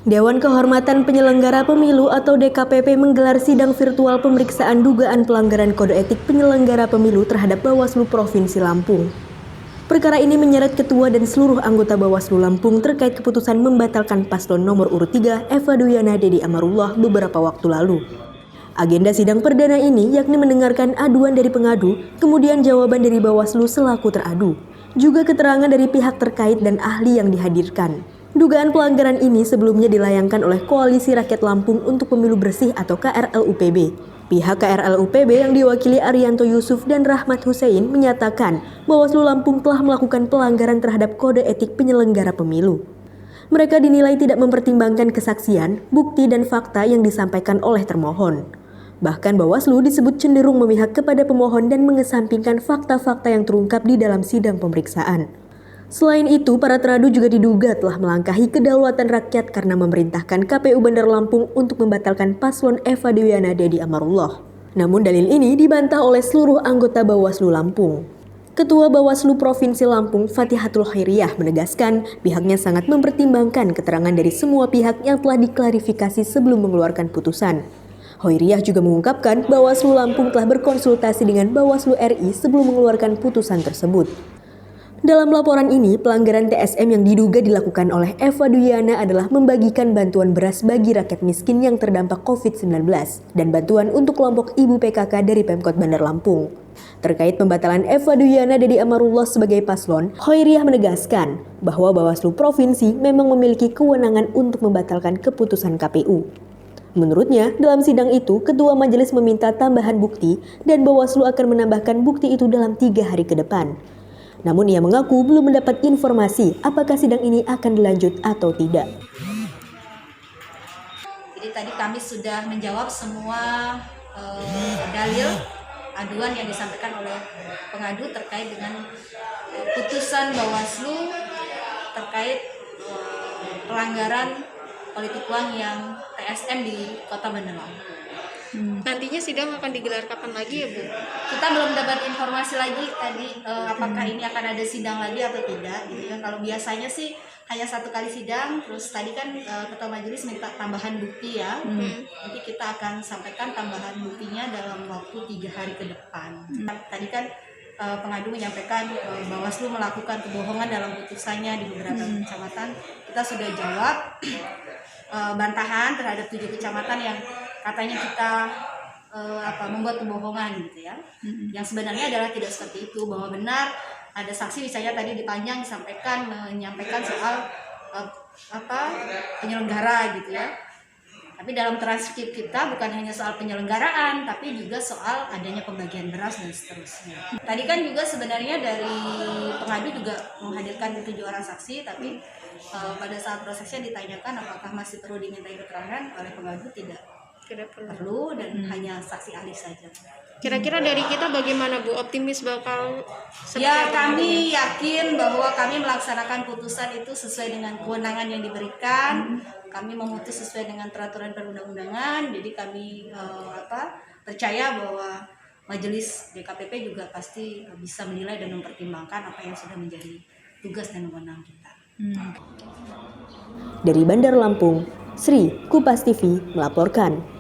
Dewan Kehormatan Penyelenggara Pemilu atau DKPP menggelar sidang virtual pemeriksaan dugaan pelanggaran kode etik penyelenggara pemilu terhadap Bawaslu Provinsi Lampung. Perkara ini menyeret Ketua dan seluruh anggota Bawaslu Lampung terkait keputusan membatalkan paslon nomor urut 3 Eva Duyana Dedi Amarullah beberapa waktu lalu. Agenda sidang perdana ini yakni mendengarkan aduan dari pengadu, kemudian jawaban dari Bawaslu selaku teradu, juga keterangan dari pihak terkait dan ahli yang dihadirkan. Dugaan pelanggaran ini sebelumnya dilayangkan oleh Koalisi Rakyat Lampung untuk Pemilu Bersih atau KRLUPB. Pihak KRLUPB yang diwakili Arianto Yusuf dan Rahmat Hussein menyatakan Bawaslu Lampung telah melakukan pelanggaran terhadap kode etik penyelenggara pemilu. Mereka dinilai tidak mempertimbangkan kesaksian, bukti, dan fakta yang disampaikan oleh termohon. Bahkan Bawaslu disebut cenderung memihak kepada pemohon dan mengesampingkan fakta-fakta yang terungkap di dalam sidang pemeriksaan. Selain itu, para teradu juga diduga telah melangkahi kedaulatan rakyat karena memerintahkan KPU Bandar Lampung untuk membatalkan paslon Eva Duyana Dedi Amarullah. Namun dalil ini dibantah oleh seluruh anggota Bawaslu Lampung. Ketua Bawaslu Provinsi Lampung, Fatihatul Khairiyah, menegaskan pihaknya sangat mempertimbangkan keterangan dari semua pihak yang telah diklarifikasi sebelum mengeluarkan putusan. Khairiyah juga mengungkapkan Bawaslu Lampung telah berkonsultasi dengan Bawaslu RI sebelum mengeluarkan putusan tersebut. Dalam laporan ini, pelanggaran TSM yang diduga dilakukan oleh Eva Duyana adalah membagikan bantuan beras bagi rakyat miskin yang terdampak COVID-19 dan bantuan untuk kelompok ibu PKK dari Pemkot Bandar Lampung. Terkait pembatalan Eva Duyana Dedi Amarullah sebagai paslon, Khairiyah menegaskan bahwa Bawaslu Provinsi memang memiliki kewenangan untuk membatalkan keputusan KPU. Menurutnya, dalam sidang itu, Ketua Majelis meminta tambahan bukti dan Bawaslu akan menambahkan bukti itu dalam 3 hari ke depan. Namun ia mengaku belum mendapat informasi apakah sidang ini akan dilanjut atau tidak. Jadi tadi kami sudah menjawab semua dalil aduan yang disampaikan oleh pengadu terkait dengan putusan Bawaslu terkait pelanggaran politik uang yang TSM di Kota Bandar Lampung. Nantinya sidang akan digelar kapan lagi ya Bu? Kita belum dapat informasi lagi tadi apakah ini akan ada sidang lagi atau tidak gitu kan. Kalau biasanya sih hanya 1 kali sidang, terus tadi kan Ketua Majelis minta tambahan bukti ya. Nanti kita akan sampaikan tambahan buktinya dalam waktu 3 hari ke depan. Tadi kan pengadu menyampaikan Bawaslu melakukan kebohongan dalam putusannya di beberapa kecamatan. Kita sudah jawab bantahan terhadap 7 kecamatan yang katanya kita membuat kebohongan gitu ya. Yang sebenarnya adalah tidak seperti itu, bahwa benar ada saksi misalnya tadi dipanjang menyampaikan soal penyelenggara gitu ya. Tapi dalam transkrip kita bukan hanya soal penyelenggaraan, tapi juga soal adanya pembagian beras dan seterusnya. Tadi kan juga sebenarnya dari pengadu juga menghadirkan 7 orang saksi, tapi pada saat prosesnya ditanyakan apakah masih perlu dimintai keterangan oleh pengadu, tidak perlu dan hanya saksi ahli saja. Kira-kira dari kita bagaimana Bu? Optimis bakal ya, kami yakin bahwa kami melaksanakan putusan itu sesuai dengan kewenangan yang diberikan. Kami memutus sesuai dengan peraturan perundang-undangan. Jadi kami percaya bahwa Majelis DKPP juga pasti bisa menilai dan mempertimbangkan apa yang sudah menjadi tugas dan wewenang kita. Dari Bandar Lampung, Sri, Kupas TV melaporkan.